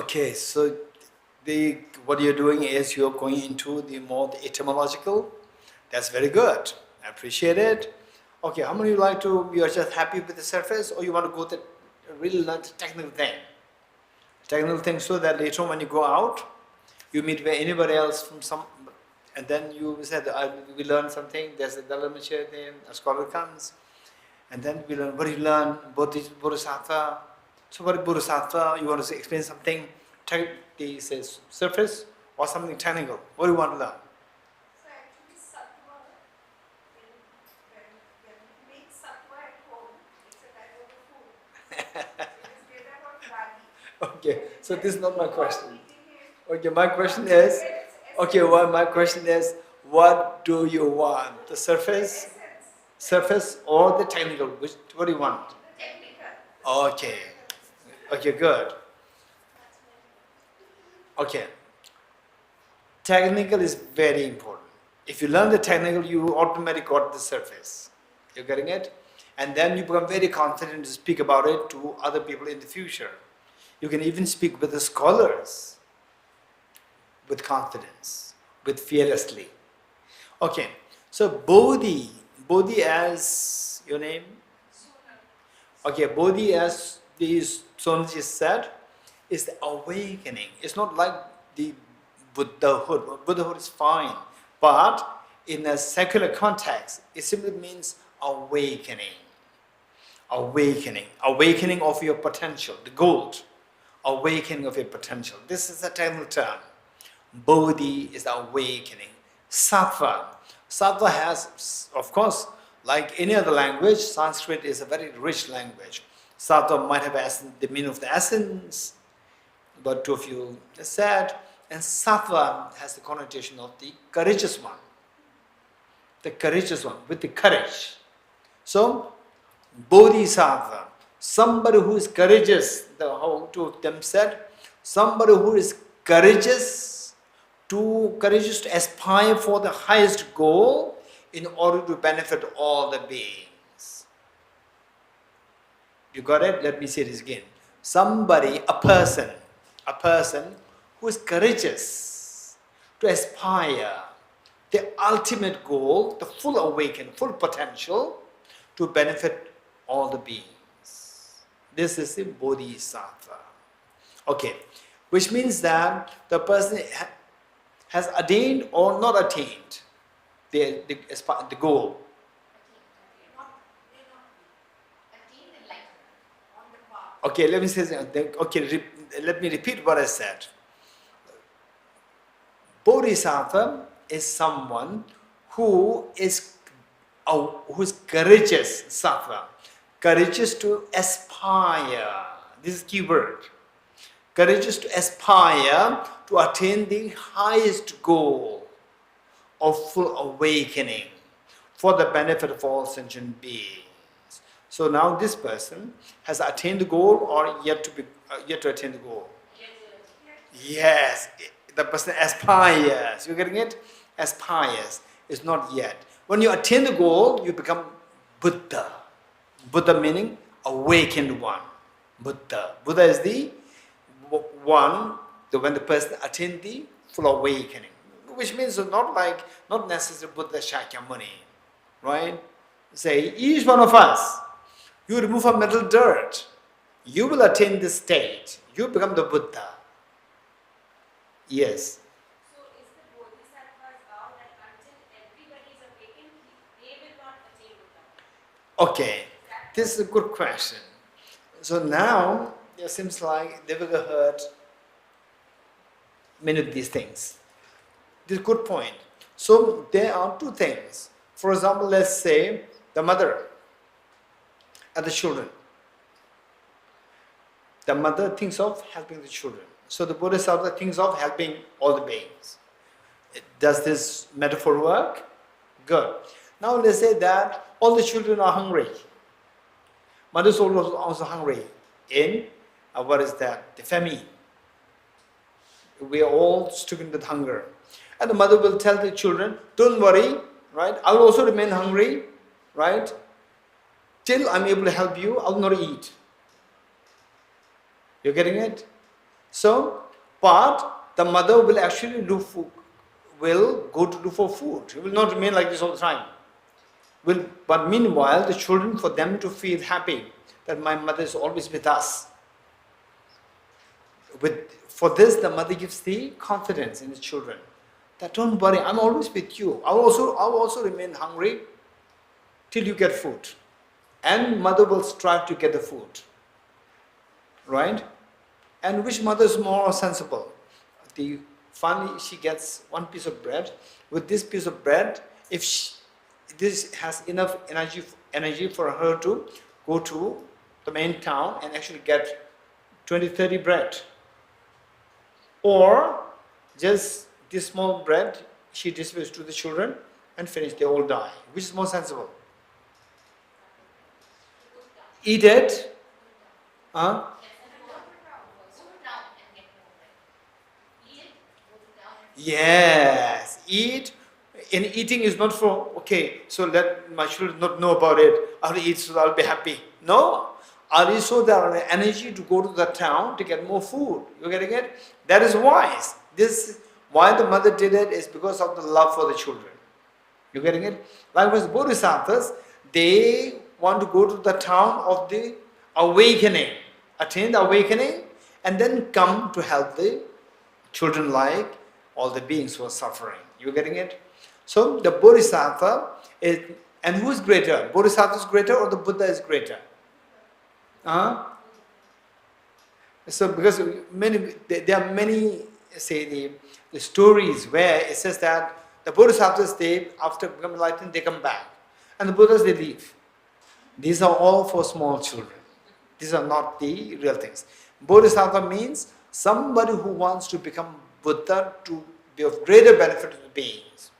Okay, so what you're doing is you're going into the etymological. That's very good. I appreciate it. Okay, how many of you like to, you're just happy with the surface, or you want to go to really learn the technical thing? Technical thing, so that later on when you go out, you meet with anybody else from some, and then you said, we learn something, there's a Dalai there, a scholar comes, and then we learn, what do you learn? Bodhisattva. So what is Bodhisattva? You want to explain something, the surface, or something technical? What do you want to learn? So actually sattva, when we make sattva at home, it's a type of food. It is made out of ragi. Okay, so this is not my question. Okay, my question is, my question is, what do you want? The surface? Surface or the technical? What do you want? The technical. Okay. Okay, good. Okay. Technical is very important. If you learn the technical, you automatically got the surface. You're getting it? And then you become very confident to speak about it to other people in the future. You can even speak with the scholars with confidence, with fearlessly. Okay, so Bodhi as your name? Okay, Bodhi as the Sonji said, is the awakening. It's not like the Buddhahood. Buddhahood is fine, but in a secular context, it simply means awakening. Awakening of your potential, the gold. Awakening of your potential. This is a technical term. Bodhi is the awakening. Sattva. Sattva has, of course, like any other language, Sanskrit is a very rich language. Sattva might have the meaning of the essence, but two of you said, and Sattva has the connotation of the courageous one. The courageous one, with the courage. So, Bodhisattva, somebody who is courageous, how two of them said, somebody who is courageous to aspire for the highest goal in order to benefit all the beings. You got it? Let me say this again. Somebody, a person who is courageous to aspire the ultimate goal, the full awakening, full potential to benefit all the beings. This is the Bodhisattva. Okay, which means that the person has attained or not attained the goal. Okay, let me say something. Okay, let me repeat what I said. Bodhisattva is someone who is courageous, sattva, courageous to aspire. This is key word. Courageous to aspire to attain the highest goal of full awakening for the benefit of all sentient beings. So now this person has attained the goal or yet to attain the goal? Yes, the person aspires. You're getting it? Aspires. It's not yet. When you attain the goal, you become Buddha. Buddha meaning awakened one. Buddha. Buddha is the one when the person attains the full awakening. Which means not necessarily Buddha Shakyamuni. Right? Say, each one of us, you remove a mental dirt, you will attain this state. You become the Buddha. Yes. So is the Bodhisattva's vow that until everybody is awakened, they will not attain Buddha? Okay, this is a good question. So now, it seems like they will have heard many of these things. This is a good point. So there are two things. For example, let's say the mother and the children. The mother thinks of helping the children. So the Bodhisattva thinks of helping all the beings. Does this metaphor work? Good. Now let's say that all the children are hungry. Mother is also hungry in, the famine. We are all stricken with hunger. And the mother will tell the children, don't worry, right? I will also remain hungry, right? Till I'm able to help you, I will not eat. You're getting it? So, but the mother will actually will go to look for food. She will not remain like this all the time. But meanwhile, the children, for them to feel happy that my mother is always with us. For this, the mother gives the confidence in the children that don't worry, I'm always with you. I'll also remain hungry till you get food. And mother will strive to get the food. Right? And which mother is more sensible? Finally, she gets one piece of bread. With this piece of bread, if this has enough energy for her to go to the main town and actually get 20, 30 bread. Or just this small bread she distributes to the children and finish, they all die. Which is more sensible? Eat it. Yes, eat. And eating is not for, okay, so let my children not know about it. I'll eat so I'll be happy. No. I'll eat so that I'll have energy to go to the town to get more food. You getting it? That is wise. Why the mother did it is because of the love for the children. You getting it? Likewise, bodhisattvas, they want to go to the town of the awakening, attain the awakening, and then come to help the children like all the beings who are suffering. You getting it? So the bodhisattva is, and who is greater? Bodhisattva is greater or the Buddha is greater? So because there are many, say the stories where it says that the bodhisattvas, after becoming enlightened, they come back. And the Buddhas, they leave. These are all for small children. These are not the real things. Bodhisattva means somebody who wants to become Buddha to be of greater benefit to the beings.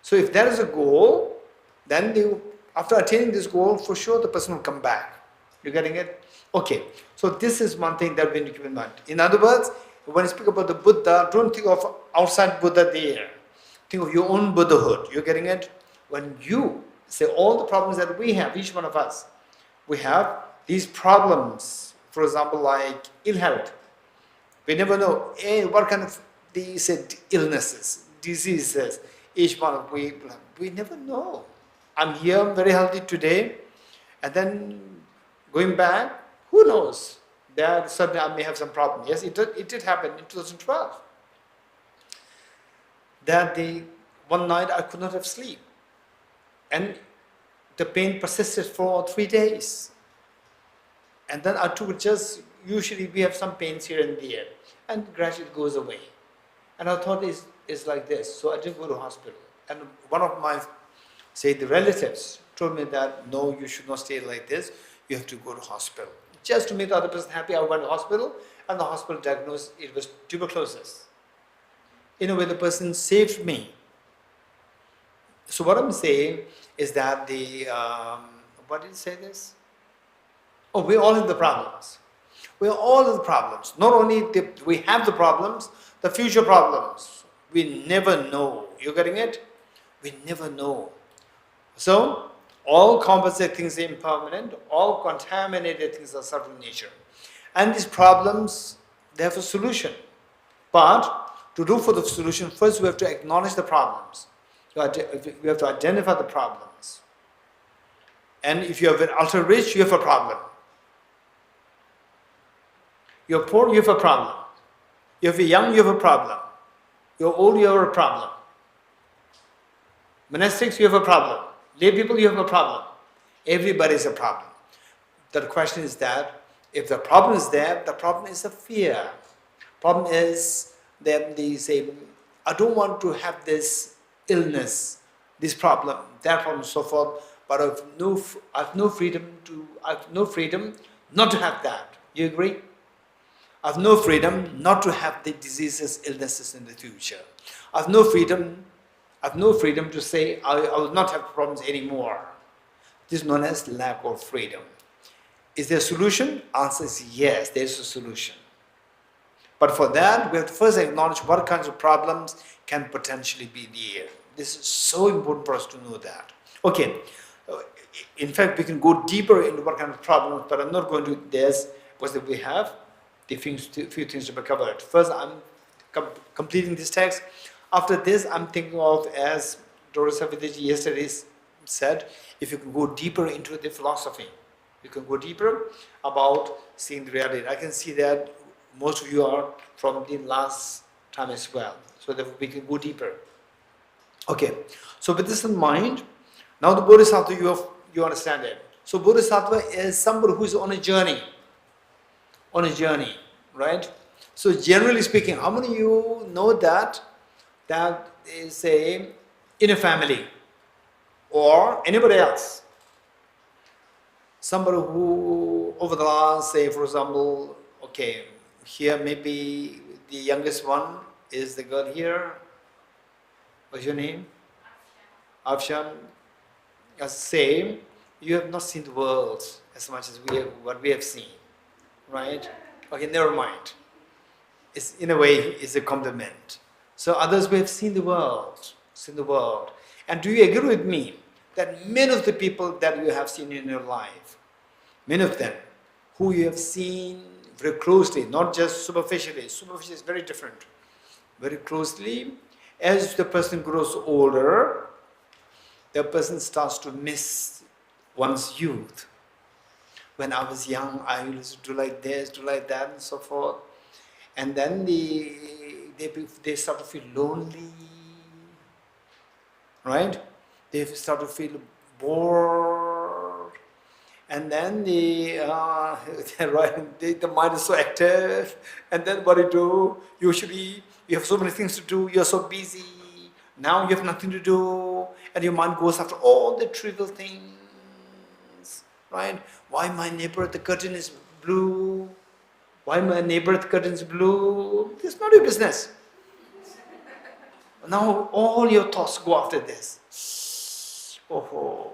So if there is a goal, then after attaining this goal, for sure the person will come back. You getting it? Okay. So this is one thing that we need to keep in mind. In other words, when you speak about the Buddha, don't think of outside Buddha there. Think of your own Buddhahood. You getting it? When you say all the problems that we have, each one of us, we have these problems. For example, like ill health. We never know what kind of these illnesses, diseases, each one of we never know. I'm here, I'm very healthy today, and then going back, who knows? There suddenly I may have some problem. Yes, it did happen in 2012. That one night I could not have sleep, and the pain persisted for 3 days. And then I took usually we have some pains here and there, and gradually it goes away. And I thought it's like this, so I didn't go to hospital. And one of my, the relatives told me that, no, you should not stay like this, you have to go to hospital. Just to make the other person happy, I went to hospital, and the hospital diagnosed it was tuberculosis. In a way, the person saved me. So what I'm saying is that what did it say this? Oh, we all have the problems. We all have the problems. Not only we have the problems, the future problems. We never know. You getting it? We never know. So, all composite things are impermanent, all contaminated things are subtle nature. And these problems, they have a solution. But to look for the solution, first we have to acknowledge the problems. We have to identify the problems. And if you are ultra rich, you have a problem. You're poor, you have a problem. If you're young, you have a problem. You're old, you have a problem. Monastics, you have a problem. Lay people, you have a problem. Everybody has a problem. The question is that if the problem is there, the problem is a fear. Problem is that they say, I don't want to have this illness, this problem, that problem, so forth, but I have no freedom not to have that. You agree? I have no freedom not to have the diseases, illnesses in the future. I have no freedom to say I will not have problems anymore. This is known as lack of freedom. Is there a solution? Answer is yes, there is a solution. But for that, we have to first acknowledge what kinds of problems can potentially be there. This is so important for us to know that. Okay, in fact, we can go deeper into what kind of problems, but I'm not going to. What that we have. few things to be covered. First, I'm completing this text. After this, I'm thinking of, as Dorji Savidaji yesterday said, if you can go deeper into the philosophy, you can go deeper about seeing the reality. I can see that most of you are from the last time as well, so that we can go deeper. Okay, so with this in mind, now the Bodhisattva, you understand it. So Bodhisattva is somebody who is on a journey, right? So generally speaking, how many of you know that is in a family or anybody else? Somebody who over the last, say for example, okay, here maybe the youngest one is the girl here. What's your name? Afshan. Say, you have not seen the world as much as what we have seen, right? Okay, never mind. It's, in a way, it's a compliment. So others, we have seen the world, And do you agree with me that many of the people that you have seen in your life, many of them, who you have seen very closely, not just superficially. Superficially is very different. Very closely, as the person grows older, the person starts to miss one's youth. When I was young, I used to do like this, do like that, and so forth. And then they start to feel lonely, right? They start to feel bored. And then the mind is so active. And then what do? Usually, you have so many things to do, you're so busy. Now you have nothing to do, and your mind goes after all the trivial things, right? Why my neighbor, the curtain is blue? Why my neighbor, the curtain is blue? It's not your business. Now all your thoughts go after this. Oh,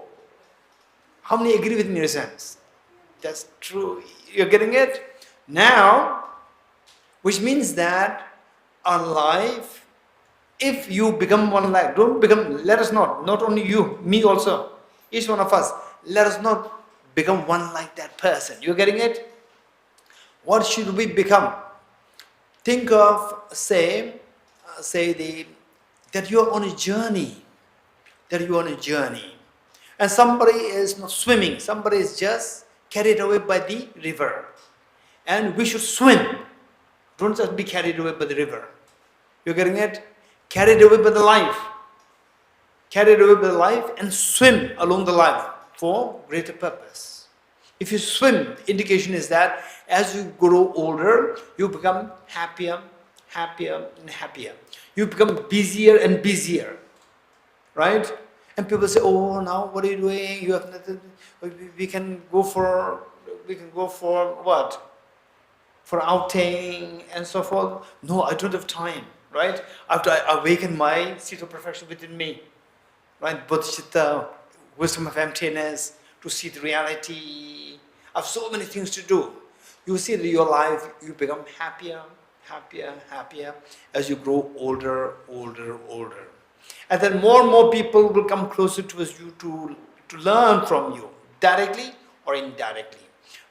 how many agree with me in a sense? That's true. You're getting it? Now, which means that our life, if you become one like, don't become, let us not only you, me also, each one of us, let us not become one like that person. You're getting it? What should we become? Think of, that you're on a journey. And somebody is not swimming, somebody is just carried away by the river. And we should swim. Don't just be carried away by the river. You're getting it? Carried away by the life. Carried away by the life and swim along the life for greater purpose. If you swim, indication is that as you grow older, you become happier, and happier. You become busier and busier. Right? And people say, oh, now what are you doing? You have nothing. We can go for what? For outing and so forth. No, I don't have time. Right? After I awaken my seat of perfection within me. Right? Bodhicitta, wisdom of emptiness, to see the reality. I have so many things to do. You see that your life, you become happier as you grow older. And then more and more people will come closer towards you to learn from you, directly or indirectly.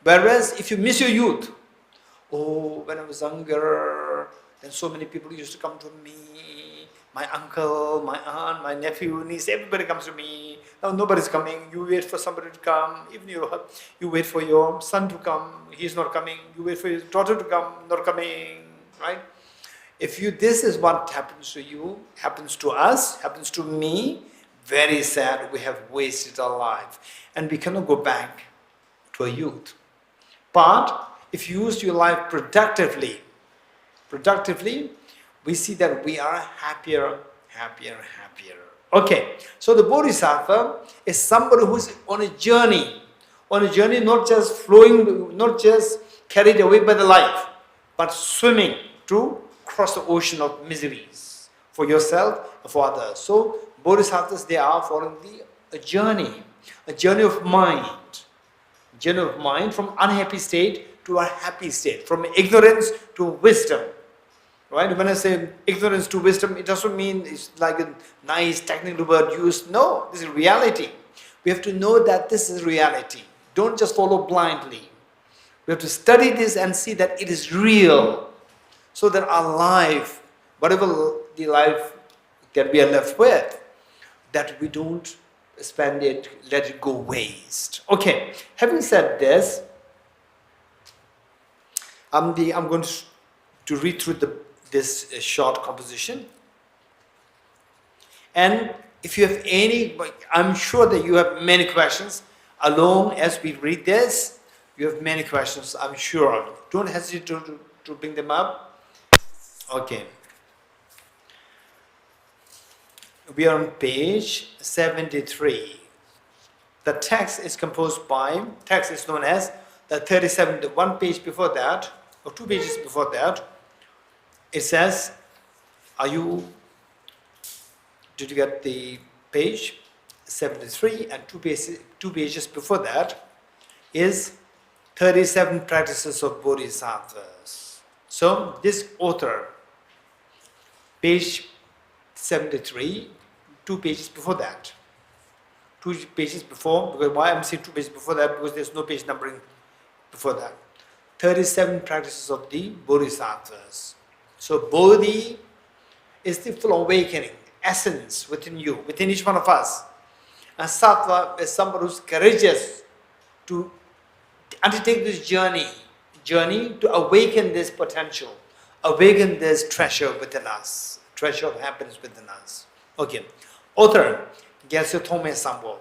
Whereas if you miss your youth, oh, when I was younger, then so many people used to come to me, my uncle, my aunt, my nephew, niece, everybody comes to me. Now nobody's coming, you wait for somebody to come, even you wait for your son to come, he's not coming, you wait for your daughter to come, not coming, right? This is what happens to you, happens to us, happens to me, very sad, we have wasted our life. And we cannot go back to our youth. But if you use your life productively, we see that we are happier. Okay, so the Bodhisattva is somebody who's on a journey, not just flowing, not just carried away by the life, but swimming to cross the ocean of miseries for yourself and for others. So Bodhisattvas, they are following a journey of mind from unhappy state to a happy state, from ignorance to wisdom. Right? When I say ignorance to wisdom, it doesn't mean it's like a nice technical word used. No, this is reality. We have to know that this is reality. Don't just follow blindly. We have to study this and see that it is real, so that our life, whatever the life that we are left with, that we don't spend it, let it go waste. Okay, having said this, I'm going to read through this short composition. And if you have any, I'm sure that you have many questions. Along as we read this, you have many questions, I'm sure. Don't hesitate to bring them up. Okay. We are on page 73. The text is composed by, text is known as the 37, the one page before that, or 2 pages before that, it says, did you get the page 73? And 2 pages before that is 37 practices of bodhisattvas. So this author, page 73, 2 pages before that. 2 pages before, because why I'm saying 2 pages before that, because there's no page numbering before that. 37 practices of the bodhisattvas. So bodhi is the full awakening, essence within you, within each one of us. And sattva is somebody who's courageous to undertake this journey to awaken this potential, awaken this treasure within us, treasure of happiness within us. Okay. Author, Geshe Thome Sambo.